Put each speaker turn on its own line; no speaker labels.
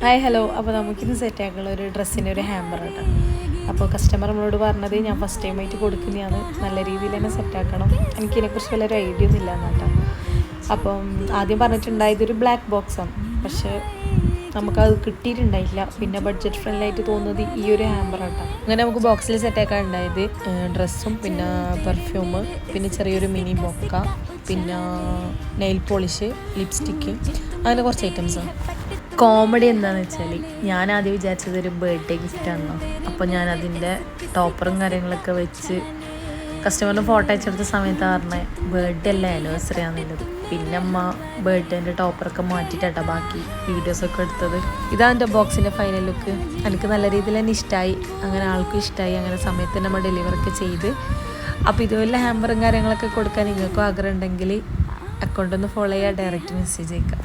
Hi hello. അപ്പോൾ നമുക്കിന്ന് സെറ്റാക്കുള്ള ഒരു ഡ്രസ്സിൻ്റെ ഒരു ഹാമ്പർ കേട്ടോ. അപ്പോൾ കസ്റ്റമർ നമ്മളോട് പറഞ്ഞത് ഞാൻ ഫസ്റ്റ് ടൈം ആയിട്ട് കൊടുക്കുന്നതാണ്, നല്ല രീതിയിൽ തന്നെ സെറ്റാക്കണം, എനിക്കിതിനെക്കുറിച്ച് വലിയൊരു ഐഡിയ ഒന്നും ഇല്ല കേട്ടോ. അപ്പം ആദ്യം പറഞ്ഞിട്ടുണ്ടായത് ഒരു ബ്ലാക്ക് ബോക്സാണ്, പക്ഷേ നമുക്കത് കിട്ടിയിട്ടുണ്ടായില്ല. പിന്നെ ബഡ്ജറ്റ് ഫ്രണ്ട്ലി ആയിട്ട് തോന്നുന്നത് ഈ ഒരു ഹാമ്പർ കേട്ടോ. അങ്ങനെ നമുക്ക് ബോക്സിൽ സെറ്റാക്കാൻ ഉണ്ടായത് ഡ്രസ്സും പിന്നെ പെർഫ്യൂം, പിന്നെ ചെറിയൊരു മിനി ബൊക്ക, പിന്നെ നെയിൽ പോളിഷ്, ലിപ്സ്റ്റിക്ക്, അങ്ങനെ കുറച്ച് ഐറ്റംസാണ്. കോമഡി എന്താണെന്ന് വെച്ചാൽ ഞാൻ ആദ്യം വിചാരിച്ചത് ഒരു ബർത്ത്ഡേ ഗിഫ്റ്റാണല്ലോ. അപ്പോൾ ഞാൻ അതിൻ്റെ ടോപ്പറും കാര്യങ്ങളൊക്കെ വെച്ച് കസ്റ്റമറിന് ഫോട്ടോ അയച്ചെടുത്ത സമയത്ത് പറഞ്ഞത് ബർത്ത്ഡേ അല്ല ആനിവേഴ്സറി ആണെന്നുള്ളത്. പിന്നെ അമ്മ ബർത്ത്ഡേൻ്റെ ടോപ്പറൊക്കെ മാറ്റിയിട്ടാട്ടോ ബാക്കി വീഡിയോസൊക്കെ എടുത്തത്. ഇതാണ് എൻ്റെ ബോക്സിൻ്റെ ഫൈനൽ ലുക്ക്. എനിക്ക് നല്ല രീതിയിൽ തന്നെ ഇഷ്ടമായി, അങ്ങനെ ആൾക്കും ഇഷ്ടമായി. അങ്ങനെ സമയത്ത് നമ്മൾ ഡെലിവറൊക്കെ ചെയ്ത്. അപ്പോൾ ഇതുപോലെ ഹാമ്പറും കാര്യങ്ങളൊക്കെ കൊടുക്കാൻ നിങ്ങൾക്കും ആഗ്രഹം ഉണ്ടെങ്കിൽ അക്കൗണ്ടൊന്ന് ഫോളോ ചെയ്യുക, ഡയറക്റ്റ് മെസ്സേജ് അയക്കാം.